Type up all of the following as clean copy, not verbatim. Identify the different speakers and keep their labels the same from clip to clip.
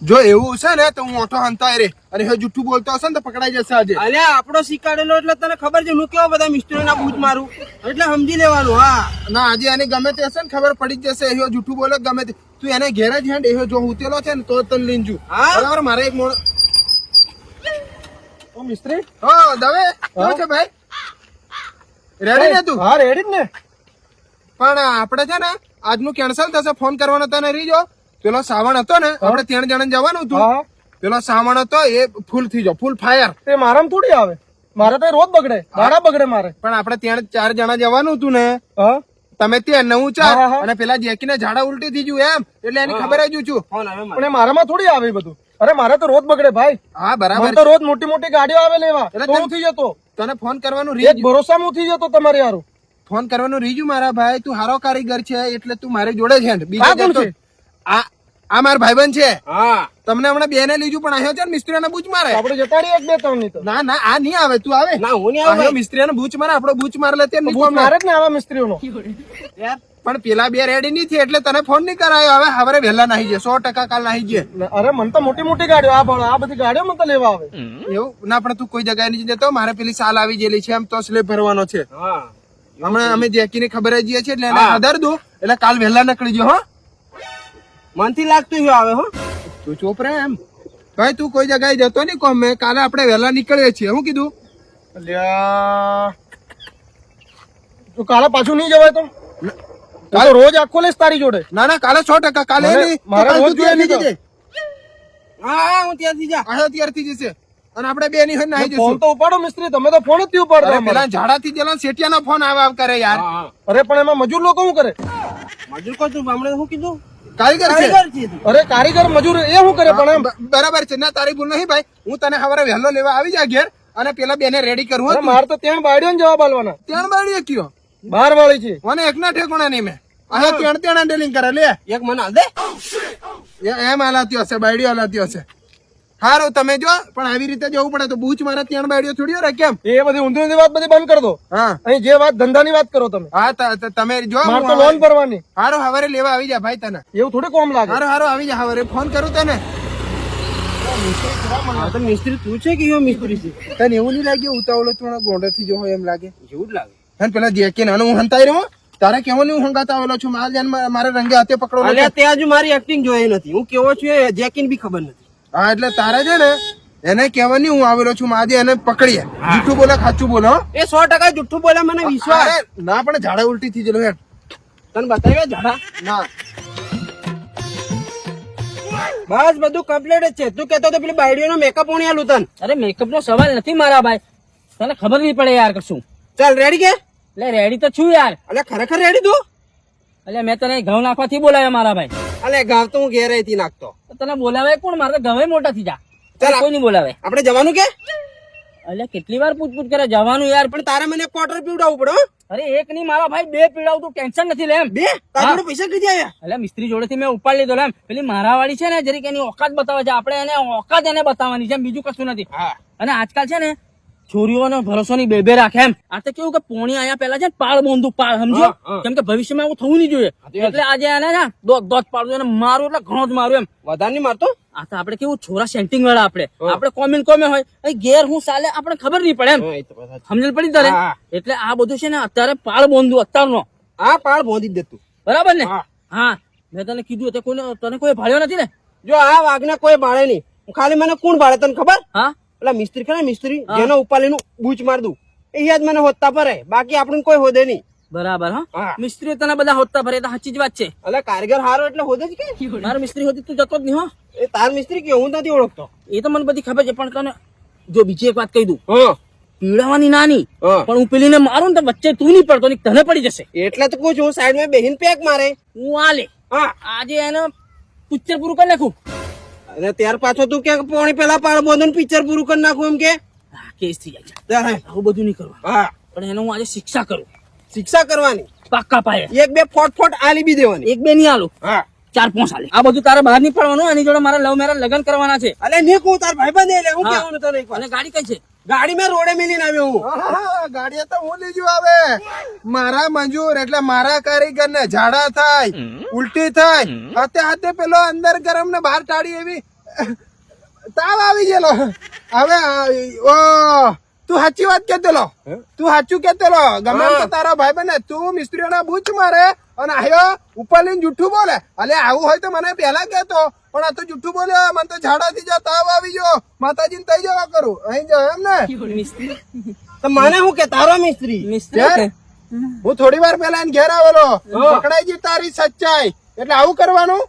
Speaker 1: જો એવું છે ને તો હું ઓટો હંતાય રે અને હવે જુઠ્ઠું બોલતો હશે ને તો પકડાઈ જશે આજે.
Speaker 2: અલ્યા આપણો શીખાડેલો એટલે તને ખબર છે હું કેવા બધા મિસ્ત્રીઓના બૂજ મારું એટલે સમજી લેવાનું. હા
Speaker 1: ના આજે એને ગમે તે હશે ને ખબર પડી જ જશે. એવો જુઠ્ઠું બોલે ગમે તે તું એને ઘેર જ હેન્ડ એવો જો ઉતેલો છે ને તો તને લઈને જુ.
Speaker 2: હા?
Speaker 1: બરાબર મારે એક મોણ
Speaker 3: ઓ મિસ્ત્રી
Speaker 1: હા દવે કેવું છે ભાઈ રેડી ને તું?
Speaker 3: હા રેડી જ ને.
Speaker 1: પણ આપણે છે ને આજનું કેન્સલ થશે. ફોન કરવાનો તને રીજો. પેલો સાવણ હતો ને આપણે 3 જણા જવાનું હતું.
Speaker 3: હા
Speaker 1: પેલો સાવણ હતો એ ફૂલ થઈ જાવ ફૂલ ફાયર.
Speaker 3: તે મારામાં થોડી આવે, મારે તો રોજ બગડે, દાડા બગડે મારે.
Speaker 1: પણ આપણે 4 જણા જવાનું હતું ને
Speaker 3: હા
Speaker 1: તમે ત્યાં 9 4
Speaker 3: હા, હા.
Speaker 1: અને પેલા જેકીને ઝાડા ઉલટી થઈ ગયું એમ એટલે એની ખબર જ છું.
Speaker 2: ફોન આવે મારે.
Speaker 3: પણ એ મારામાં થોડી આવે એ બધું. અરે મારે તો રોજ બગડે ભાઈ.
Speaker 1: હા બરાબર
Speaker 3: મને તો રોજ મોટી મોટી ગાડીઓ આવે લેવા,
Speaker 1: એટલે
Speaker 3: તો
Speaker 1: તને-
Speaker 3: હું થઈ જતો.
Speaker 1: તને ફોન કરવાનું
Speaker 3: એક
Speaker 1: રીજ
Speaker 3: ભરોસામાં હું થઈ જતો તમારે યાર.
Speaker 1: ફોન કરવાનું રીજુ મારા ભાઈ. તું હારો કારીગર છે એટલે તું મારી જોડે છે ને.
Speaker 3: આ
Speaker 1: બીજા
Speaker 3: કોણ
Speaker 1: જતો-
Speaker 3: છે?
Speaker 1: આ મારા ભાઈબંધ છે.
Speaker 2: હા
Speaker 1: તમને હમણાં બેને લીધું પણ આવ્યો છે ને મિસ્ત્રીને બૂચ મારે.
Speaker 3: આપણે જતા રહીએ 1 2 3 ની તો.
Speaker 1: ના ના આ નહીં આવે તું આવે.
Speaker 2: ના હું નહીં આવું
Speaker 1: આવ્યો મિસ્ત્રીને બૂચ મારે આપણો બૂચ મારે લે તે નહીં
Speaker 3: ભૂત
Speaker 1: કોમ
Speaker 3: મારે જ ને આવા મિસ્ત્રીઓનો.
Speaker 2: યાર.
Speaker 1: પણ પેલા બે રેડી નહીં થી એટલે તને ફોન નહીં કરાયો. હવે હવારે વહેલા નાહી જાય 100% કાલ નાહી જાય.
Speaker 3: અરે મને તો મોટી મોટી ગાડીઓ આ બધી ગાડીઓ મને તો લેવા આવે.
Speaker 1: એવું ના પણ તું કોઈ જગ્યાએ નહીં જતો. મારે પેલી સાલ આવી ગયેલી છે એમ તો સ્લેબ ભરવાનો છે.
Speaker 2: હા
Speaker 1: હમણાં અમે જેકીને ખબર જ જઈએ છીએ એટલે એને
Speaker 2: હા.
Speaker 1: આધાર દો એટલે કાલ વહેલા નીકળી જો. હા
Speaker 2: મનથી લાગતું છે આવે હો.
Speaker 1: તું ચોપ રે એમ ભાઈ. તું કોઈ જગ્યાએ જતો નહીં કોમ મેં કાલે આપણે વહેલા નીકળીએ છીએ. હું કીધું
Speaker 3: અલ્યા તું કાલે પાછું નહીં જવાય તો? હું તો રોજ આખો લઈશ તારી જોડે.
Speaker 1: ના ના કાલે 100% કાલે
Speaker 3: મારે-
Speaker 1: નહીં.
Speaker 3: મારે
Speaker 1: કાલ
Speaker 3: રોજ
Speaker 1: તું ત્યાંથી
Speaker 3: જોઈએ
Speaker 1: જજે.
Speaker 2: હા હું ત્યાંથી જા.
Speaker 1: આયો ત્યારથી જશે અને આપણે બે ની હોય નાહી
Speaker 3: ફોન
Speaker 1: જશું.
Speaker 3: તો ઉપાડો મિસ્ત્રી, તમે તો ફોન જ થી ઉપાડતા
Speaker 1: અરે પેલા
Speaker 3: અમારા.
Speaker 1: ઝાડાથી જેલા શેઠિયાનો ફોન આવ કરે યાર.
Speaker 2: હા હા
Speaker 3: અરે પણ એમાં મજૂર લોકો શું કરે?
Speaker 2: મજૂર કો તું હમણાં શું કીધું?
Speaker 1: કારીગર છે.
Speaker 2: કારીગર છે તું.
Speaker 3: અરે કારીગર મજૂર એ શું કરે પણ એમ?
Speaker 1: બરાબર છે. ના તારી ભૂલ નહીં ભાઈ. હું તને હવારે વહેલો લેવા આવી જા ઘેર અને પેલા બેને રેડી કરવું
Speaker 3: અરે
Speaker 1: હતું.
Speaker 3: મારે તો ત્યાં બાયડીઓ ને જવાબ આલવાના.
Speaker 1: ત્યાં બાળીએ કયો
Speaker 3: 12 વાળી છે.
Speaker 1: મને એકના ઠેકોણા નહીં મેં. અહીંયા ત્યાં ડેલિંગ કરે લે.
Speaker 2: એક મને હાલ દે.
Speaker 1: એમ હાલાતી હશે બાયડીઓ હાલાતી હશે. હારું તમે જો પણ આવી રીતે જવું પડે તો બૂચ મારે ત્યાં બાયડીઓ થોડી રે કેમ.
Speaker 3: એ બધી ઊંધી ઊંધી વાત બધી બંધ કરી દો.
Speaker 1: હા
Speaker 3: અહીં જે વાત ધંધાની વાત કરો તમે.
Speaker 1: હા તમે જો.
Speaker 3: મારે તો લોન ભરવાની.
Speaker 1: હારું હવારે લેવા આવી જા ભાઈ તને.
Speaker 3: એવું થોડી કોમ લાગે.
Speaker 1: હારું હારું આવી જા હવારે ફોન કરું તને.
Speaker 2: હા તો મિસ્ત્રી તું છે કે એવો મિસ્ત્રી છે?
Speaker 1: તને એવું નહીં લાગ્યું ઉતાવળો થોડા ગોંડેથી જો હોય એમ લાગે.
Speaker 2: જેવું જ લાગે.
Speaker 1: અને પેલા જેકે નાનો હું હંતાઈ રહ્યો. તારે કેવો નહીં હું હંગાતા આવેલો છું. મારા જાન મારે રંગે હાથે પકડો.
Speaker 2: અલ્યા તે હજુ મારી એક્ટિંગ જોઈ નથી. હું કેવો છું એ જેકીને બી ખબર નથી.
Speaker 1: હા એટલે તારે છે ને એને કહેવા નહીં હું આવેલો છું. આજે એને પકડીએ. જૂઠું બોલે ખાચું બોલે. હો
Speaker 2: એ 100% જુઠ્ઠું બોલે મને વિશ્વાસ.
Speaker 1: અરે, ના પણ ઝાડા ઉલટી થઈ ગયેલો હેડ.
Speaker 2: તને બતાવ્યા ઝાડા?
Speaker 1: ના
Speaker 2: બસ બધું કમ્પ્લીટ જ છે. તું કેતો તો પેલી બાયડીઓનો મેકઅપ ઓણી આલું તને.
Speaker 4: અરે મેકઅપ નો સવાલ નથી મારા ભાઈ, તને ખબર નહીં પડે યાર કશું.
Speaker 2: ચાલ રેડી કે?
Speaker 4: એટલે રેડી તો છું યાર.
Speaker 2: અલ્યા ખરેખર રેડી તું?
Speaker 4: એટલે મેં તને ઘઉં નાખવાથી બોલાવ્યો મારા ભાઈ.
Speaker 2: અલે ગાવ તો હું ઘેર અહીંથી નાખતો.
Speaker 4: તો તને બોલાવે કોણ? મારે તો ઘવે મોટા થઈ જા.
Speaker 2: ચાલ
Speaker 4: કોઈ નહીં બોલાવે.
Speaker 2: આપણે જવાનું કે?
Speaker 4: એટલે કેટલી વાર પૂછપૂછ કરે જવાનું યાર.
Speaker 2: પણ તારે મને ક્વાર્ટર પીવડાવવું પડે હો?
Speaker 4: અરે એક નહીં મારા ભાઈ, 2 પીડાવું તું ટેન્શન નથી લે એમ.
Speaker 2: બે તારા જોડે પૈસા કીધી આયા?
Speaker 4: એટલે મિસ્ત્રી જોડેથી મેં ઉપાડી લીધો લે એમ. પેલી મારા વાળી છે ને જરીક એની ઓકાત બતાવે છે. આપણે એને ઓકાત એને બતાવવાની છે એમ, બીજું કશું નથી.
Speaker 2: હા
Speaker 4: અને આજકાલ છે ને છોરીઓનો ભરોસો ની બે રાખે એમ. આ તો કેવું કે પોણી આયા પેલા છે ને પાળ બોંધું પાળ સમજો.
Speaker 2: હા, હા.
Speaker 4: કેમ કે ભવિષ્યમાં એવું થવું નહીં જોઈએ. એટલે આજે એને ને દોત પાડું એને મારું એટલે ઘણો જ મારું એમ.
Speaker 2: વધારે નહીં મારતો?
Speaker 4: આ તો આપણે કેવું છોરા સેન્ટિંગ વાળા આપણે કોમે હોય અહીં ઘેર હું ચાલે આપણે ખબર નહીં પડે એમ.
Speaker 2: હા, એ તો વાત સાચી.
Speaker 4: સમજણ પડી તારે?
Speaker 2: હા.
Speaker 4: એટલે આ બધું છે ને અત્યારે પાળ બોંધું અત્યારનો
Speaker 2: આ પાળ બોંધી જ દે તું.
Speaker 4: બરાબર ને?
Speaker 2: હા.
Speaker 4: હા મેં તને કીધું તે કોઈને તને કોઈ ભાળ્યો નથી ને?
Speaker 2: જો આ વાઘને કોઈ ભાડે નહીં. ખાલી મને કોણ ભાડે તને ખબર?
Speaker 4: હા
Speaker 2: પેલા મિસ્ત્રી ખરા મિસ્ત્રી જેનો ઉપાલીનું બૂચ માર દઉં એ જ મને હોદતા પરે. બાકી આપણને કોઈ હોદે નહીં.
Speaker 4: બરાબર. હા
Speaker 2: હા.
Speaker 4: મિસ્ત્રીઓ તને બધા હોતા ફરે તો સાચી જ વાત છે.
Speaker 2: એટલે કારીગર હારો એટલે હોદે જ કે?
Speaker 4: મારો મિસ્ત્રી હોતી તું જતો જ નહીં. હો
Speaker 2: એ તાર મિસ્ત્રી કે હું નથી ઓળખતો.
Speaker 4: એ તો મને બધી ખબર છે પણ તને જો બીજી એક વાત કહી દઉં,
Speaker 2: હા
Speaker 4: પીડાવાની નાની
Speaker 2: હા.
Speaker 4: પણ હું પેલીને મારું ને તો વચ્ચે તું નહીં પડતો ને તને પડી જશે.
Speaker 2: એટલે તો કહું છું સાઈડ માં બેહીન પેક મારે.
Speaker 4: હું આ લે
Speaker 2: હા
Speaker 4: આજે એને પિક્ચર પૂરું કરી નાખું.
Speaker 2: અને ત્યાર પાછો તું કે પોણી પેલા પાળ બોંધો પિક્ચર પૂરું કરી નાખું એમ કે?
Speaker 4: હા, કેસ થઈ જાય છે.
Speaker 2: ત્યાં હે.
Speaker 4: આવું બધું નહીં કરવા
Speaker 2: હા
Speaker 4: પણ એને હું આજે શિક્ષા કરું
Speaker 2: શિક્ષા કરવાની.
Speaker 4: પાક્કા પાયે.
Speaker 2: એક બે ફોટ આલી બી દેવાની.
Speaker 4: 1 2 નહીં આલું,
Speaker 2: હા
Speaker 4: 4 5 આલે. આ બધું તારે બહાર નહીં પડવાનું. એની જોડે મારા લવ મેરેજ લગ્ન કરવાના છે.
Speaker 2: અલે ને કહું તાર ભાઈ બંધ એટલે હું
Speaker 4: હા.
Speaker 2: કહેવાનું તને એક વાર.
Speaker 4: અને ગાડી કઈ છે?
Speaker 2: ગાડી માં રોડે મેલીને આવ્યો હું.
Speaker 1: ગાડીએ તો હું લીધું આવે. મારા મંજૂર એટલે મારા કારીગર ને ઝાડા થાય ઉલટી થાય હાથે હાથે પેલો અંદર ગરમ ને બહાર ટાળી એવી તાવ આવી ગયેલો હવે ઓ તું સાચી વાત કેતેલો તું સાચું કેતેલો ગમે એમ તો તારા ભાઈ બને તું મિસ્ત્રીઓના બૂચ મારે અને આયો ઉપર લઈને જુઠ્ઠું બોલે અલે આવું હોય તો મને પહેલા કહેતો પણ આ તો જુઠ્ઠું બોલ્યો મને તો ઝાડાથી જા તાવ આવી ગયો માતાજીને તઈ જવા કરું અહીં જાવ એમ ને
Speaker 4: મિસ્ત્રી
Speaker 2: તો મને શું કે તારો મિસ્ત્રી
Speaker 4: મિસ્ત્રી
Speaker 1: હું થોડી વાર પહેલા એને ઘેર આવેલો પકડાઈ ગઈ તારી સચ્ચાઈ એટલે આવું કરવાનું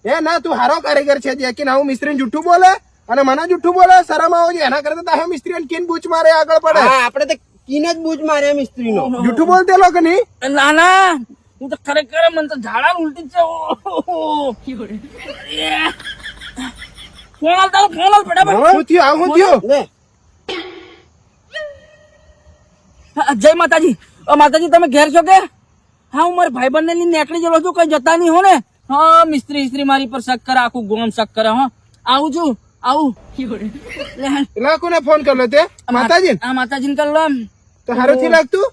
Speaker 1: એ ના તું હારો કારીગર છે જે કે આવું મિસ્ત્રી જુઠ્ઠું બોલે અને મને જુઠ્ઠું બોલે શરમ આવો એના કરતા તારે મિસ્ત્રી કિન બૂચ મારે આગળ પડે
Speaker 2: હા આપણે તો કીને જ બૂચ માર્યા મિસ્ત્રી નો
Speaker 1: જુઠ્ઠું બોલતે લોકો નહીં
Speaker 4: ના ના હું તો ખરેખર મને તો ઝાડા ઉલટી જ છે ફોન આવતા ફોન આવ ફટાફટ
Speaker 1: શું થયું આવું થયું
Speaker 2: લે
Speaker 4: હા, જય માતાજી માતાજી તમે ઘેર છો કે હા હું મારા ભાઈબંધ ને નીકળી ગયેલો છું કઈ જતા નહીં હો ને હા મિસ્ત્રી મારી પર શક કરે આખું ગોમ શક કરે હા આવું છું આવું
Speaker 1: એટલે કોને ફોન કર્યો તે માતાજી
Speaker 4: આ માતાજી કર લો એમ
Speaker 1: તો હારું થી લાગતું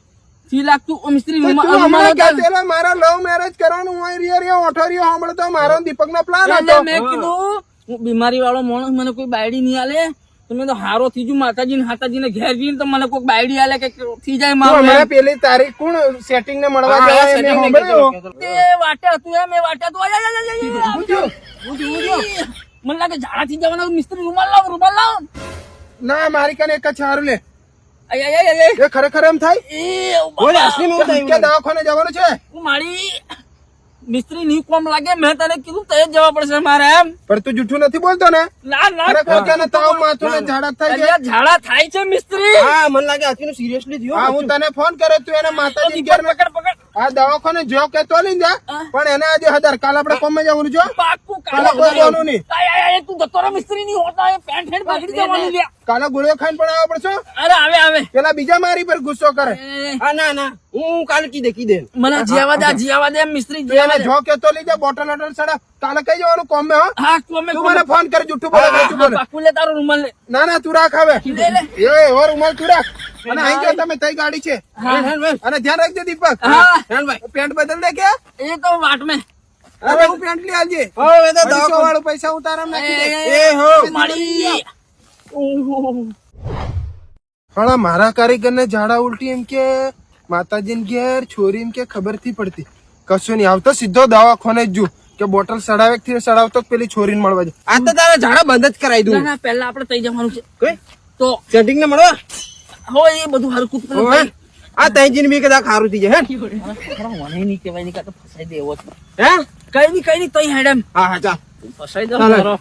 Speaker 4: થી લાગતું ઓ મિસ્ત્રી
Speaker 1: તું હમણાં કહેતેલો મારા લવ મેરેજ કરવાનું હું અહીં રહ્યો ઓઠો હમણાં તો મારો દીપક નો પ્લાન હતો
Speaker 4: મેં કીધું હું બીમારી વાળો માણસ મને કોઈ બાયડી નહીં આલે તમે તો હારો થઈ જુ માતાજી ને હાતાજી ને ઘેર જઈને તો મને કોઈ બાયડી આલે કે થઈ જાય મારું
Speaker 1: હમણાં પેલી તારીખ કોણ સેટિંગ ને મળવા જાય મેં સાંભળ્યું
Speaker 4: તે વાટે હતું એમ એ વાટે હતું આય, આય, આય, આય, આય. મને લાગે ઝાડા થઈ જવાના મિસ્ત્રી રૂમાલ લાવ
Speaker 1: ના મારી કને એક જ સારું લે
Speaker 4: આય, આય, આય, આય.
Speaker 1: એ ખરેખર એમ થાય
Speaker 4: એ
Speaker 2: બોલે અસલી માં
Speaker 1: કે દવાખાને જવાનું છે
Speaker 4: હું મારી મિસ્ત્રી ની કોમ લાગે મેં તને કીધું તો જ જવા પડશે મારે એમ
Speaker 1: પણ તું જૂઠું નથી બોલતો ને
Speaker 4: ના ના
Speaker 1: ખરેખર તને તાવ માથું ને ઝાડા થાય છે
Speaker 4: અલ્યા, ઝાડા થાય છે મિસ્ત્રી
Speaker 2: હા મને લાગે આથી સિરિયસલી થયો
Speaker 1: હા હું તને ફોન કર્યો તું એને માતાજી ઘેર ને
Speaker 4: પકડ પકડ
Speaker 1: આ દવાખાને જો કે તો લઈ જા પણ એને આજે 1000 કાલ આપણે કોમે જવાનું જો
Speaker 4: પાક્કું
Speaker 1: કાલે કોઈ જવાનું નહીં
Speaker 4: આય, આય, આય, તું જતો રહે મિસ્ત્રી ની હોતા એ પેન્ટ હેડ બગડી જવાની લ્યા
Speaker 1: કાલે ગોળીઓ ખાઈને પણ આવવા પડશે
Speaker 4: અરે આવે
Speaker 1: પેલા બીજા મારી પર ગુસ્સો કરે
Speaker 4: એ,
Speaker 2: હા ના ના હું કાલે કીધે
Speaker 4: મને જીયાવા દે મિસ્ત્રી
Speaker 1: તું
Speaker 4: જીયાવા
Speaker 1: એને
Speaker 4: દે
Speaker 1: જો કે તો લઈ જા બોટલ બોટલ સડા કાલે કઈ જવાનું કોમે હો
Speaker 4: હા તું અમે
Speaker 1: તું મને ફોન કર જૂઠું બોલે સાચું બોલે
Speaker 4: પાકું લે તારો રૂમાલ લે
Speaker 1: ના ના તું રાખ હવે
Speaker 4: લે લે
Speaker 1: એ એવો રૂમાલ તું રાખ અને અહીં જો તમે તઈ ગાડી છે અને ધ્યાન રાખજો દીપક
Speaker 4: હા
Speaker 1: પેન્ટ બદલ દે કે
Speaker 4: એ તો વાટ મે
Speaker 1: હવે હું પેન્ટ લઈ આવજે
Speaker 2: હવે તો
Speaker 1: 250 વાળું પૈસા હું તારા નાખી દે
Speaker 2: એ હો
Speaker 4: મારી
Speaker 1: હા મારા કારીગર ને ઝાડા ઉલટી એમ કે માતાજીને ઘેર છોરી એમ કે ખબર થી પડતી કશું નહીં આવતો સીધો દવાખાને જ જુ કે બોટલ સડાવે થી સડાવતો પેલી છોરીને મળવા જાય
Speaker 2: આ તો તારા ઝાડા બંધ જ કરાવી
Speaker 4: ના
Speaker 2: દઉં
Speaker 4: ના પહેલા આપણે તઈ જવાનું છે
Speaker 2: કોઈ
Speaker 4: તો
Speaker 2: સેટિંગ ને મળવા
Speaker 4: હોય એ બધું હરકું
Speaker 2: ઓવે. આ તૈજીન બી કદાચ ખારું થઈ જાય હે
Speaker 4: મને નહીં કહેવાય નહીં કાં તો ફસાઈ દે એવો છે
Speaker 2: હે
Speaker 4: કઈ નહીં તઈ હેડમ
Speaker 2: હા હા ચાલ
Speaker 4: ફસાઈ દો
Speaker 2: ચાલે.
Speaker 4: મારો.